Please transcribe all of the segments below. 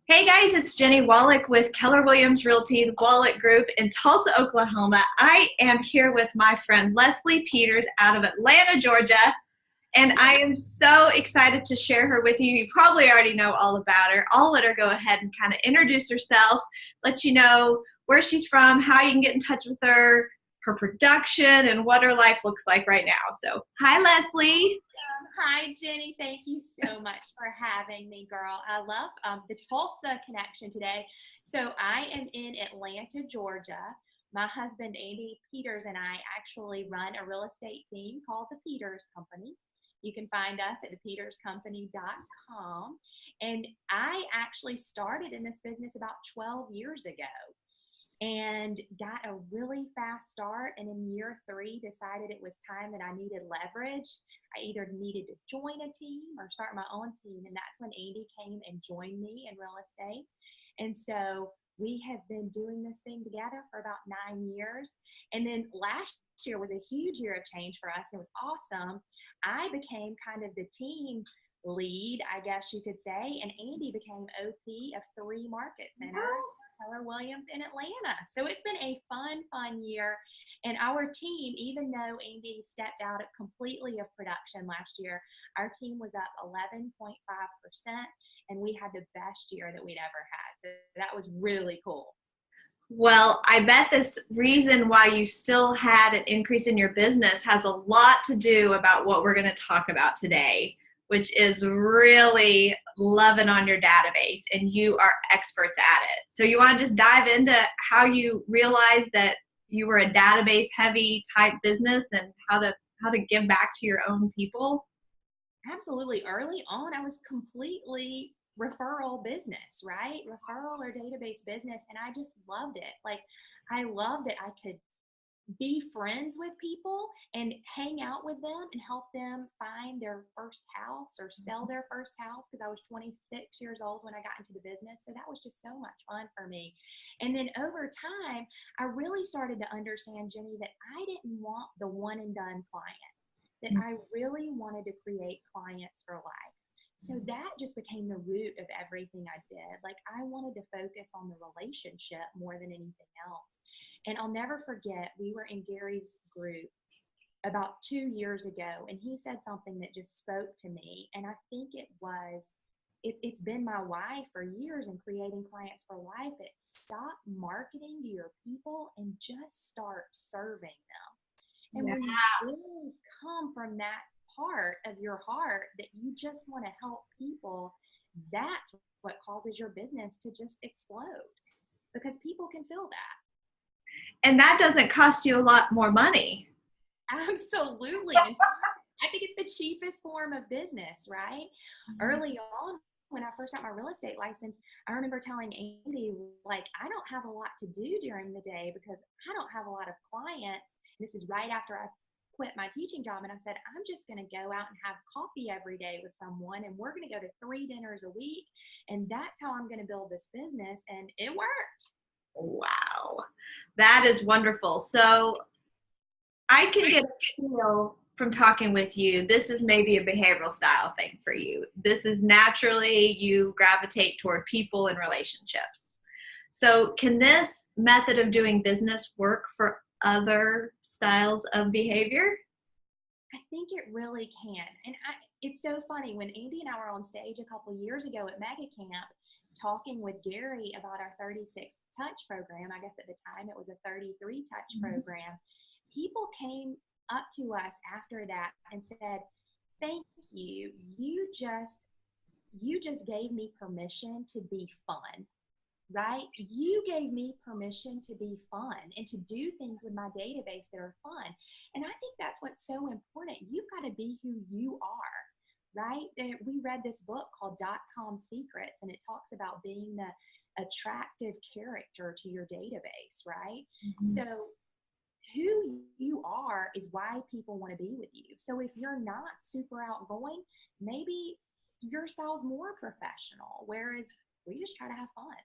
Hey guys, it's Jenny Wolek with Keller Williams Realty, the Wolek Group in Tulsa, Oklahoma. I am here with my friend Lesley Peters out of Atlanta, Georgia, and I am so excited to share her with you. You probably already know all about her. I'll let her go ahead and kind of introduce herself, let you know where she's from, how you can get in touch with her, her production, and what her life looks like right now. So, hi Lesley. Hi, Jenny. Thank you so much for having me, girl. I love the Tulsa connection today. So I am in Atlanta, Georgia. My husband, Andy Peters, and I actually run a real estate team called the Peters Company. You can find us at thepeterscompany.com. And I actually started in this business about 12 years ago and got a really fast start. And in year 3, decided it was time that I needed leverage. I either needed to join a team or start my own team. And that's when Andy came and joined me in real estate. And so we have been doing this thing together for about 9 years. And then last year was a huge year of change for us. It was awesome. I became kind of the team lead, I guess you could say, and Andy became OP of 3 market centers. Keller Williams in Atlanta. So it's been a fun year. And our team, even though Andy stepped out completely of production last year, our team was up 11.5%, and we had the best year that we'd ever had. So that was really cool. Well, I bet this reason why you still had an increase in your business has a lot to do about what we're going to talk about today, which is really loving on your database, and you are experts at it. So you want to just dive into how you realized that you were a database heavy type business and how to give back to your own people? Absolutely. Early on, I was completely referral business, right? Referral or database business. And I just loved it. Like, I loved that I could be friends with people and hang out with them and help them find their first house or sell their first house, because I was 26 years old when I got into the business. So that was just so much fun for me. And then over time, I really started to understand, Jenny, that I didn't want the one and done client, that I really wanted to create clients for life. So that just became the root of everything I did. Like, I wanted to focus on the relationship more than anything else. And I'll never forget, we were in Gary's group about 2 years ago, and he said something that just spoke to me. And I think it's been my why for years in creating clients for life. It's stop marketing to your people and just start serving them. And when you really come from that part of your heart that you just want to help people, that's what causes your business to just explode, because people can feel that. And that doesn't cost you a lot more money. Absolutely. I think it's the cheapest form of business, right? Early on, when I first got my real estate license, I remember telling Andy, like, I don't have a lot to do during the day because I don't have a lot of clients. This is right after I quit my teaching job. And I said, I'm just going to go out and have coffee every day with someone, and we're going to go to 3 dinners a week. And that's how I'm going to build this business. And it worked. Wow, that is wonderful. So I can get a feel from talking with you, this is maybe a behavioral style thing for you. This is naturally you gravitate toward people and relationships. So can this method of doing business work for other styles of behavior? I think it really can. And it's so funny, when Andy and I were on stage a couple of years ago at Mega Camp talking with Gary about our 36 touch program, I guess at the time it was a 33 touch program, people came up to us after that and said, thank you. You just gave me permission to be fun, right? You gave me permission to be fun and to do things with my database that are fun. And I think that's what's so important. You've got to be who you are, right? We read this book called .com Secrets, and it talks about being the attractive character to your database, right? So who you are is why people want to be with you. So if you're not super outgoing, maybe your style's more professional, whereas we just try to have fun.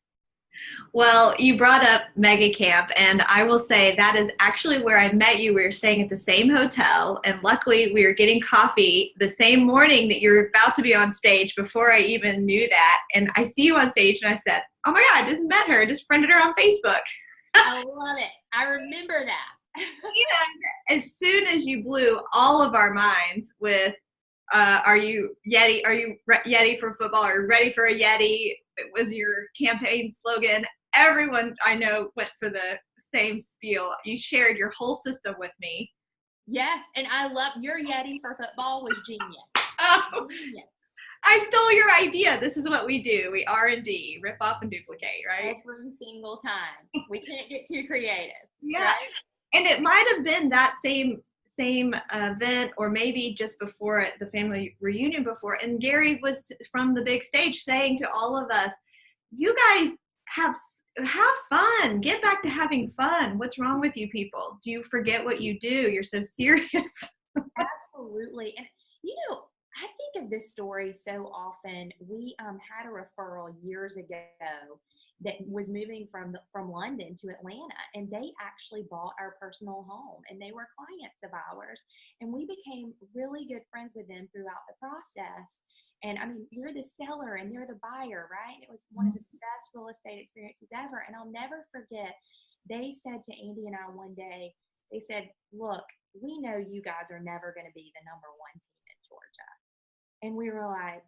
Well, you brought up Mega Camp, and I will say that is actually where I met you. We were staying at the same hotel, and luckily we were getting coffee the same morning that you were about to be on stage before I even knew that. And I see you on stage, and I said, "Oh my God, I just met her, just friended her on Facebook." I love it. I remember that. And as soon as you blew all of our minds with are you Yeti? Are you Yeti for football? Are you ready for a Yeti? It was your campaign slogan. Everyone I know went for the same spiel. You shared your whole system with me. Yes, and I love your Yeti for football was genius. Oh, Genius. I stole your idea. This is what we do. We R&D, rip off and duplicate, right? Every single time. We can't get too creative. Yeah. Right? And it might have been that same event, or maybe just before it, the family reunion before, and Gary was from the big stage saying to all of us, you guys have fun, get back to having fun. What's wrong with you people? Do you forget what you do? You're so serious. Absolutely. And I think of this story so often. We had a referral years ago that was moving from London to Atlanta, and they actually bought our personal home, and they were clients of ours, and we became really good friends with them throughout the process. And I mean, you're the seller and they're the buyer, right? And it was one of the best real estate experiences ever. And I'll never forget, they said to Andy and I one day, they said, look, we know you guys are never going to be the number one team in Georgia. And we were like,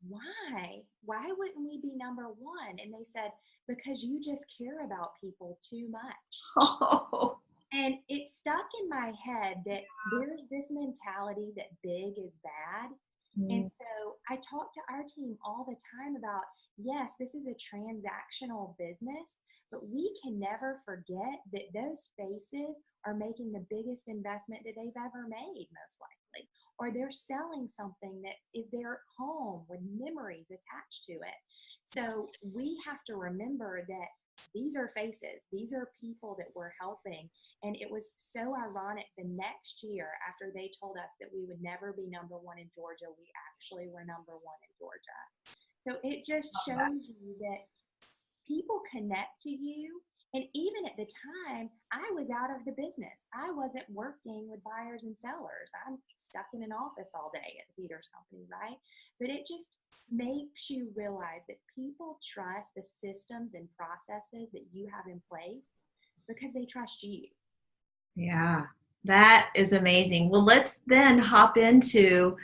why? Why wouldn't we be number one? And they said, because you just care about people too much. Oh. And it stuck in my head that there's this mentality that big is bad. And so I talk to our team all the time about, yes, this is a transactional business, but we can never forget that those faces are making the biggest investment that they've ever made, most likely, or they're selling something that is their home with memories attached to it. So we have to remember that these are faces, these are people that we're helping. And it was so ironic, the next year after they told us that we would never be number one in Georgia, we actually were number one in Georgia. So it just shows you that people connect to you. And even at the time, I was out of the business. I wasn't working with buyers and sellers. I'm stuck in an office all day at the Peters Company, right? But it just makes you realize that people trust the systems and processes that you have in place because they trust you. Yeah, that is amazing. Well, let's then hop into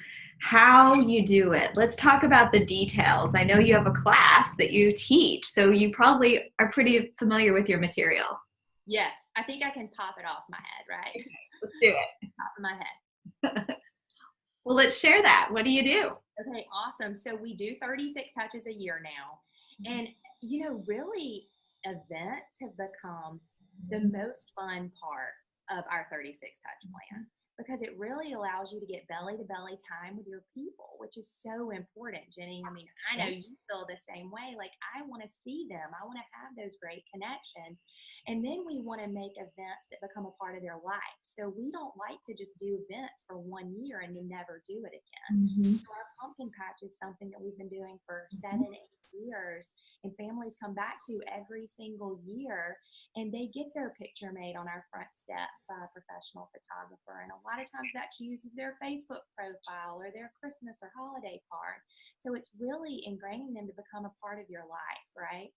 how you do it. Let's talk about the details. I know you have a class that you teach, so you probably are pretty familiar with your material. Yes, I think I can pop it off my head, right? Let's do it. Top of my head. Well, let's share that. What do you do? Okay, awesome. So we do 36 touches a year now. And, really events have become the most fun part of our 36 touch plan because it really allows you to get belly to belly time with your people, which is so important, Jenny. I mean, I know you feel the same way. Like, I want to see them, I want to have those great connections. And then we want to make events that become a part of their life. So we don't like to just do events for 1 year and then never do it again. So our pumpkin patch is something that we've been doing for 7-8 years, and families come back to every single year, and they get their picture made on our front steps by a professional photographer. And a lot of times that uses their Facebook profile or their Christmas or holiday card. So it's really ingraining them to become a part of your life, right?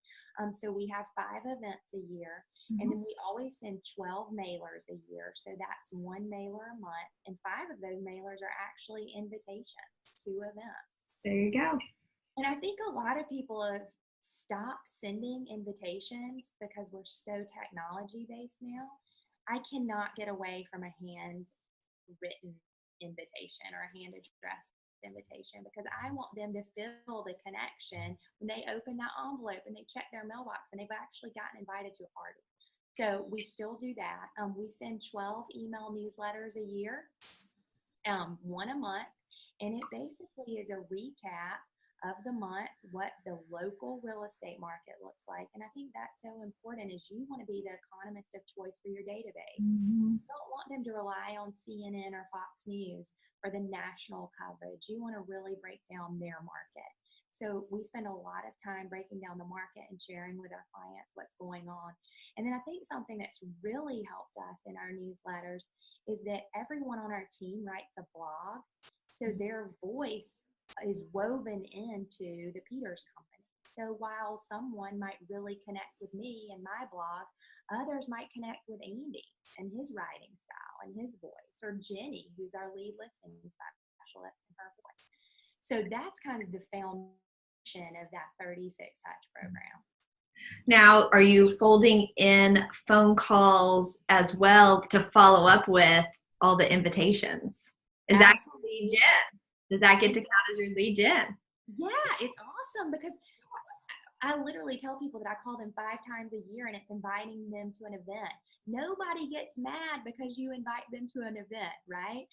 So we have 5 events a year, and then we always send 12 mailers a year. So that's 1 mailer a month, and 5 of those mailers are actually invitations to events. There you go. And I think a lot of people have stopped sending invitations because we're so technology based now. I cannot get away from a handwritten invitation or a hand addressed invitation because I want them to feel the connection when they open that envelope and they check their mailbox and they've actually gotten invited to a party. So we still do that. We send 12 email newsletters a year, 1 a month, and it basically is a recap of the month, what the local real estate market looks like. And I think that's so important is you want to be the economist of choice for your database. You don't want them to rely on CNN or Fox News for the national coverage. You want to really break down their market. So we spend a lot of time breaking down the market and sharing with our clients what's going on. And then I think something that's really helped us in our newsletters is that everyone on our team writes a blog. So their voice is woven into the Peters company. So while someone might really connect with me and my blog, others might connect with Andy and his writing style and his voice, or Jenny, who's our lead listing specialist, and her voice. So that's kind of the foundation of that 36 touch program. Now, are you folding in phone calls as well to follow up with all the invitations? Is that lead gen? Does that get to count as your lead gen? Yeah, it's awesome because I literally tell people that I call them 5 times a year, and it's inviting them to an event. Nobody gets mad because you invite them to an event, right?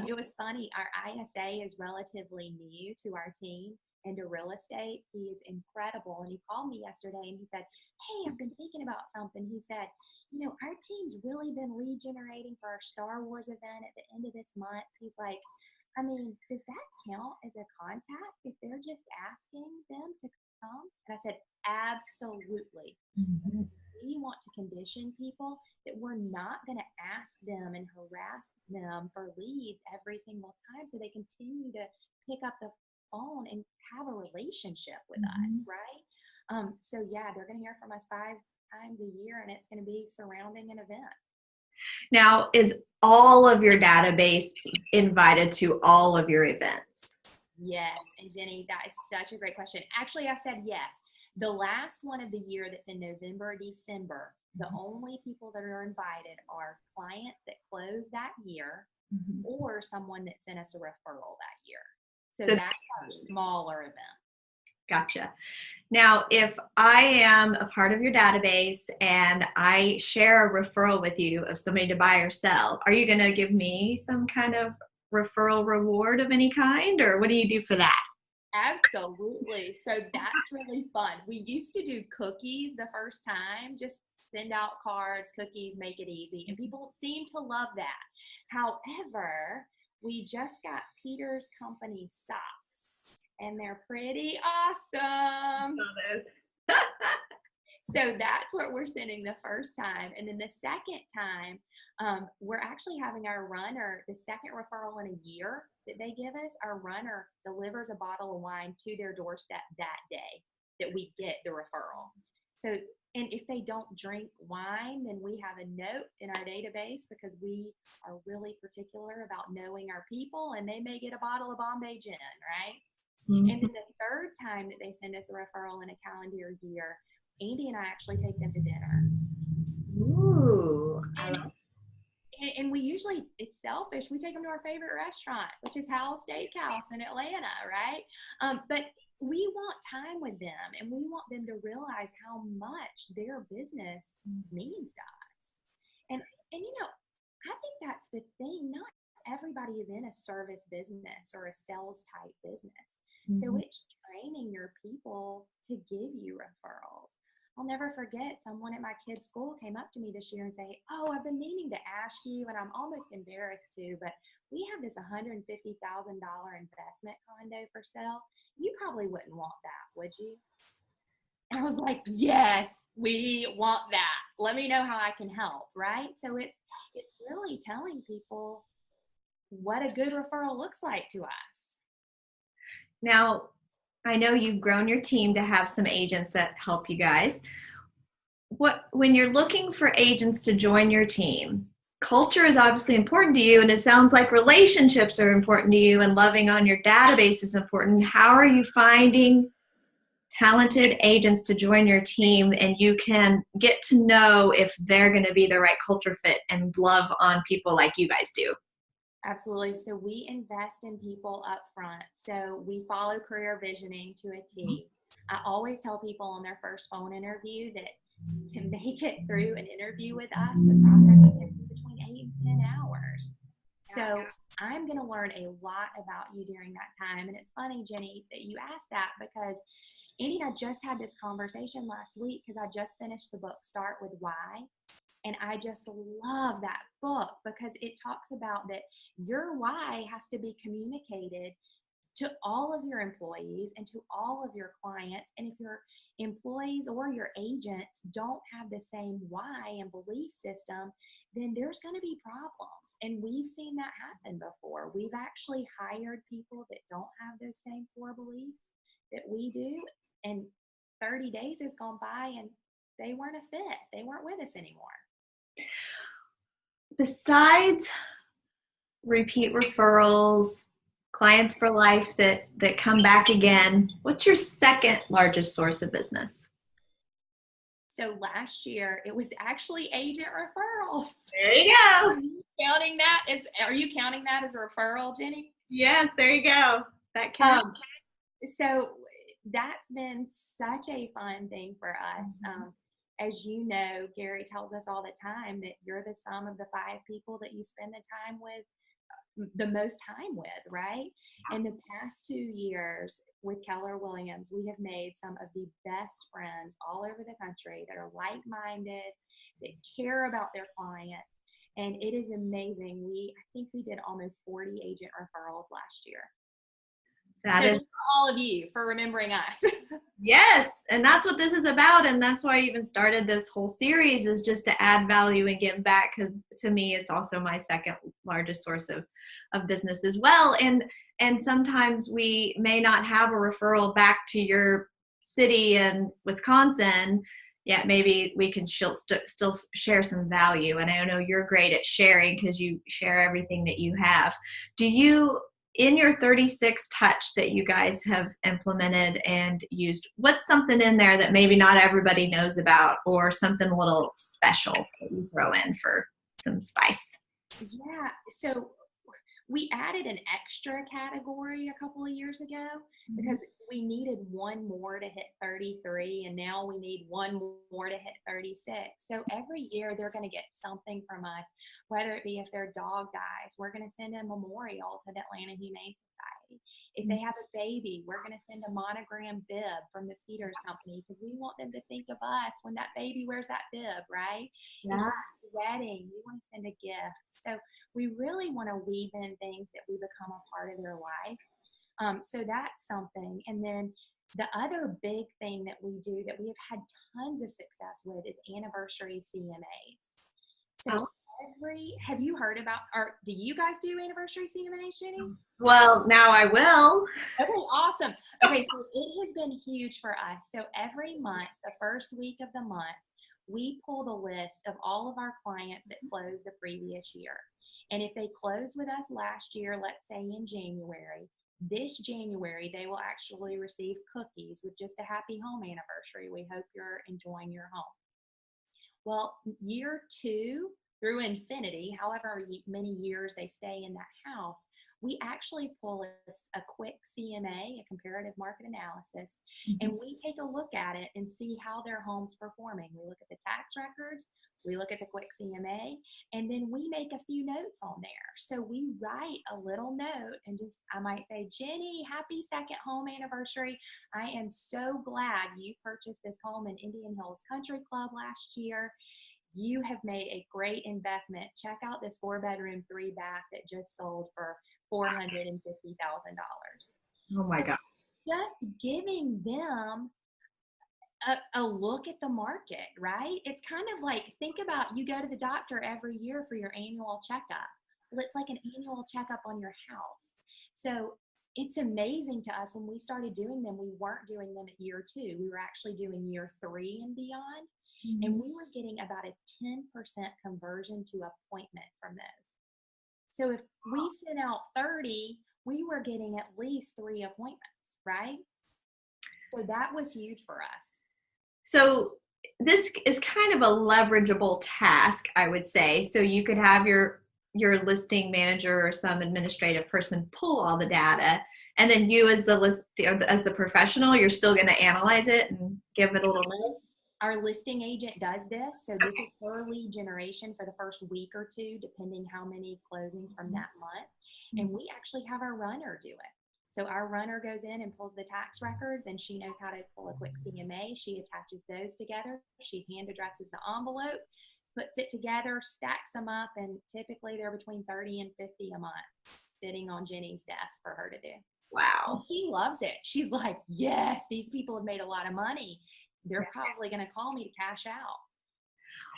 It was funny. Our ISA is relatively new to our team and to real estate. He is incredible. And he called me yesterday and he said, hey, I've been thinking about something. He said, you know, our team's really been lead generating for our Star Wars event at the end of this month. He's like, I mean, does that count as a contact if they're just asking them to come? And I said, absolutely. Mm-hmm. We want to condition people that we're not going to ask them and harass them for leads every single time, so they continue to pick up the phone and have a relationship with us, right? So yeah, they're going to hear from us 5 times a year, and it's going to be surrounding an event. Now, is all of your database invited to all of your events? Yes. And Jenny, that is such a great question. Actually, I said yes. The last one of the year that's in November or December, the only people that are invited are clients that closed that year or someone that sent us a referral that year. So that's our smaller event. Gotcha. Now, if I am a part of your database and I share a referral with you of somebody to buy or sell, are you going to give me some kind of referral reward of any kind, or what do you do for that? Absolutely. So that's really fun. We used to do cookies the first time, just send out cards, cookies, make it easy. And people seem to love that. However, we just got Peters Company socks, and they're pretty awesome. So that's what we're sending the first time. And then the second time, we're actually having our runner, the second referral in a year that they give us, our runner delivers a bottle of wine to their doorstep that day that we get the referral. So, and if they don't drink wine, then we have a note in our database because we are really particular about knowing our people, and they may get a bottle of Bombay gin, right? And then the third time that they send us a referral in a calendar year, Andy and I actually take them to dinner. Ooh. And we usually, it's selfish, we take them to our favorite restaurant, which is Howell Steakhouse in Atlanta, right? But we want time with them, and we want them to realize how much their business means to us. And you know, I think that's the thing. Not everybody is in a service business or a sales type business. So it's training your people to give you referrals. I'll never forget, someone at my kid's school came up to me this year and say, oh, I've been meaning to ask you, and I'm almost embarrassed to, but we have this $150,000 investment condo for sale. You probably wouldn't want that, would you? And I was like, yes, we want that. Let me know how I can help, right? So it's really telling people what a good referral looks like to us. Now, I know you've grown your team to have some agents that help you guys. When you're looking for agents to join your team, culture is obviously important to you, and it sounds like relationships are important to you, and loving on your database is important. How are you finding talented agents to join your team, and you can get to know if they're going to be the right culture fit and love on people like you guys do? Absolutely. So we invest in people up front. So we follow career visioning to a T. I always tell people on their first phone interview that to make it through an interview with us, the process takes between 8 and 10 hours. So I'm going to learn a lot about you during that time. And it's funny, Jenny, that you asked that, because Andy and I just had this conversation last week because I just finished the book, Start With Why. And I just love that book because it talks about that your why has to be communicated to all of your employees and to all of your clients. And if your employees or your agents don't have the same why and belief system, then there's going to be problems. And we've seen that happen before. We've actually hired people that don't have those same core beliefs that we do. And 30 days has gone by and they weren't a fit. They weren't with us anymore. Besides repeat referrals, clients for life that come back again, what's your second largest source of business? So last year, it was actually agent referrals. There you go. Are you counting that as a referral, Jenny? Yes, there you go. That counts. So that's been such a fun thing for us. As you know, Gary tells us all the time that you're the sum of the 5 people that you spend the time with, the most time with, right? In the past 2 years with Keller Williams, we have made some of the best friends all over the country that are like-minded, that care about their clients. And it is amazing. I think we did almost 40 agent referrals last year. That is for all of you for remembering us. Yes, and that's what this is about, and that's why I even started this whole series, is just to add value and give back, because to me it's also my second largest source of business as well. And sometimes we may not have a referral back to your city in Wisconsin, yet maybe we can still share some value. And I know you're great at sharing because you share everything that you have. Do you, in your 36 touch that you guys have implemented and used, what's something in there that maybe not everybody knows about, or something a little special that you throw in for some spice? Yeah, so we added an extra category a couple of years ago because we needed one more to hit 33, and now we need one more to hit 36. So every year they're going to get something from us, whether it be if their dog dies, we're going to send a memorial to the Atlanta Humane Society. If they have a baby, we're going to send a monogram bib from the Peters Company because we want them to think of us when that baby wears that bib, right? Yeah. If you have a wedding, we want to send a gift. So we really want to weave in things that we become a part of their life. So that's something. And then the other big thing that we do that we have had tons of success with is anniversary CMAs. So have you heard about, or do you guys do anniversary CMAs, Jenny? Well, now I will. Okay, awesome. Okay, so it has been huge for us. So every month, the first week of the month, we pull the list of all of our clients that closed the previous year. And if they closed with us last year, let's say in January, this January, they will actually receive cookies with just a happy home anniversary. We hope you're enjoying your home. Well, year 2 through infinity, however many years they stay in that house, we actually pull a quick CMA, a comparative market analysis, and we take a look at it and see how their home's performing. We look at the tax records, we look at the quick CMA, and then we make a few notes on there. So we write a little note and I might say, Jenny, happy second home anniversary. I am so glad you purchased this home in Indian Hills Country Club last year. You have made a great investment. Check out this 4-bedroom, 3-bath that just sold for $450,000. Oh my God. Just giving them a look at the market, right? It's kind of like, think about, you go to the doctor every year for your annual checkup. Well, it's like an annual checkup on your house. So it's amazing to us, when we started doing them, we weren't doing them at year 2. We were actually doing year 3 and beyond. And we were getting about a 10% conversion to appointment from those. So if we sent out 30, we were getting at least 3 appointments, right? So that was huge for us. So this is kind of a leverageable task, I would say. So you could have your listing manager or some administrative person pull all the data, and then you as the professional, you're still going to analyze it and give it a little note. Our listing agent does this. So this is her lead generation for the first week or 2, depending how many closings from that month. And we actually have our runner do it. So our runner goes in and pulls the tax records, and she knows how to pull a quick CMA. She attaches those together. She hand addresses the envelope, puts it together, stacks them up, and typically they're between 30 and 50 a month sitting on Jenny's desk for her to do. Wow. And she loves it. She's like, yes, these people have made a lot of money. They're probably going to call me to cash out.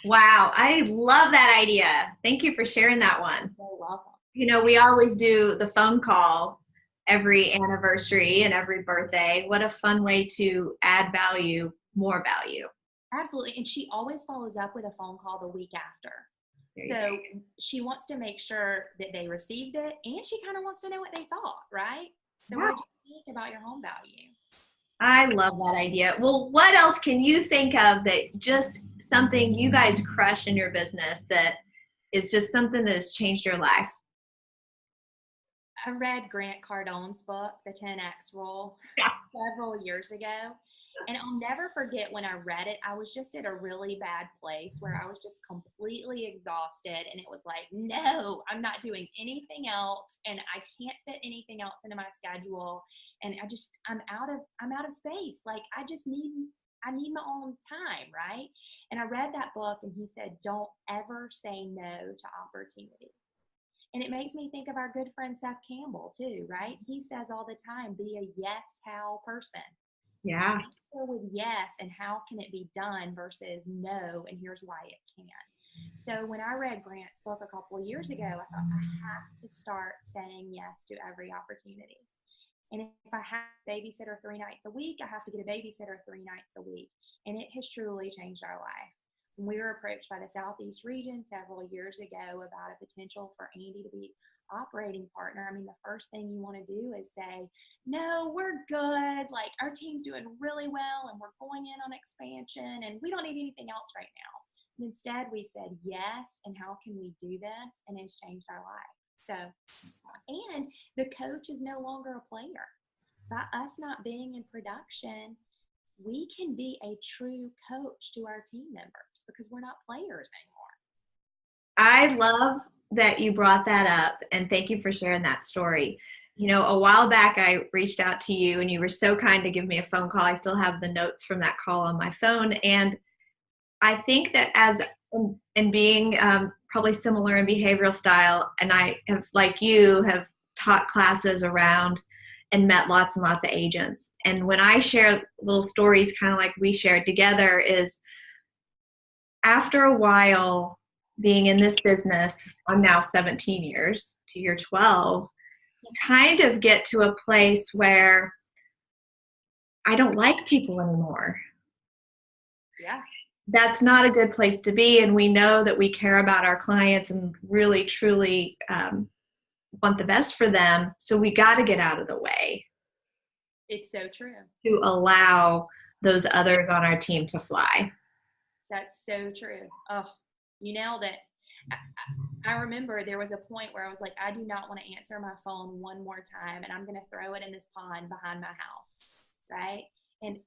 Wow. I love that idea. Thank you for sharing that one. You're so welcome. You know, we always do the phone call every anniversary and every birthday. What a fun way to add value, more value. Absolutely. And she always follows up with a phone call the week after. So she wants to make sure that they received it, and she kind of wants to know what they thought, right? So what did you think about your home value? I love that idea. Well, what else can you think of that just something you guys crush in your business that is just something that has changed your life? I read Grant Cardone's book, The 10X Rule, several years ago. And I'll never forget when I read it, I was just at a really bad place where I was just completely exhausted. And it was like, no, I'm not doing anything else. And I can't fit anything else into my schedule. And I'm out of space. Like I need my own time. Right. And I read that book and he said, don't ever say no to opportunity. And it makes me think of our good friend Seth Campbell too, right? He says all the time, be a yes, how person. Yeah. Answer with yes, and how can it be done versus no, and here's why it can. So when I read Grant's book a couple of years ago, I thought I have to start saying yes to every opportunity. And if I have a babysitter 3 nights a week, I have to get a babysitter 3 nights a week. And it has truly changed our life. We were approached by the Southeast region several years ago about a potential for Andy to be operating partner. I mean, the first thing you want to do is say, no, we're good. Like our team's doing really well and we're going in on expansion and we don't need anything else right now. And instead we said yes, and how can we do this? And it's changed our life. So, and the coach is no longer a player. By us not being in production, we can be a true coach to our team members because we're not players anymore. I love that you brought that up, and thank you for sharing that story. You know, a while back I reached out to you and you were so kind to give me a phone call. I still have the notes from that call on my phone. And I think that as in being probably similar in behavioral style, and I have, like you, have taught classes around and met lots and lots of agents. And when I share little stories, kind of like we shared together, is after a while being in this business, I'm now 17 years to year 12, kind of get to a place where I don't like people anymore. Yeah. That's not a good place to be. And we know that we care about our clients and really, truly want the best for them. So we got to get out of the way. It's so true. To allow those others on our team to fly. That's so true. Oh, you nailed it. I remember there was a point where I was like, I do not want to answer my phone one more time, and I'm going to throw it in this pond behind my house, right? And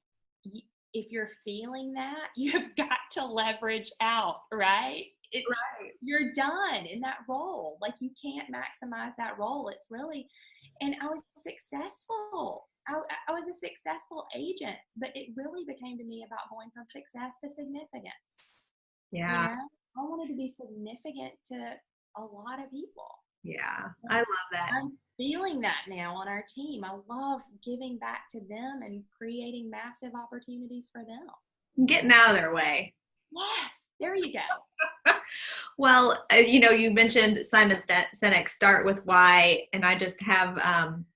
if you're feeling that, you've got to leverage out, right? Right. You're done in that role. Like you can't maximize that role. It's really, and I was successful. I was a successful agent, but it really became to me about going from success to significance. Yeah. You know? I wanted to be significant to a lot of people. Yeah, I love that. I'm feeling that now on our team. I love giving back to them and creating massive opportunities for them. Getting out of their way. Yes, there you go. Well, you know, you mentioned Simon Sinek's Start With Why, and I just have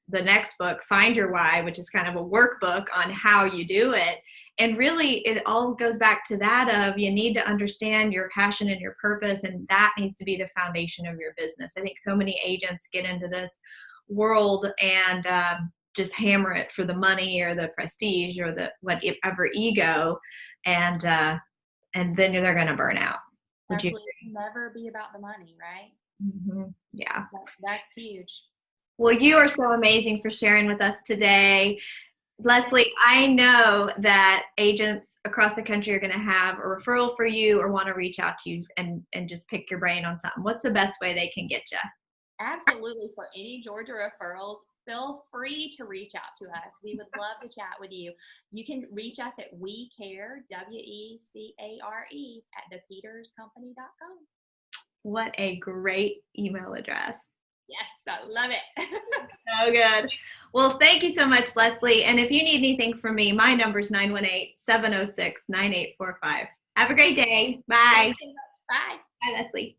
the next book, Find Your Why, which is kind of a workbook on how you do it. And really, it all goes back to that of you need to understand your passion and your purpose, and that needs to be the foundation of your business. I think so many agents get into this world and just hammer it for the money or the prestige or the whatever ego, and then they're going to burn out. Absolutely, never be about the money, right? Mm-hmm. Yeah, that's huge. Well, you are so amazing for sharing with us today. Lesley, I know that agents across the country are going to have a referral for you or want to reach out to you and just pick your brain on something. What's the best way they can get you? Absolutely. For any Georgia referrals, feel free to reach out to us. We would love to chat with you. You can reach us at wecare, WECARE, at thepeterscompany.com. What a great email address. Yes, I love it. So good. Well, thank you so much, Lesley. And if you need anything from me, my number is 918-706-9845. Have a great day. Bye. Thanks so much. Bye. Bye, Lesley.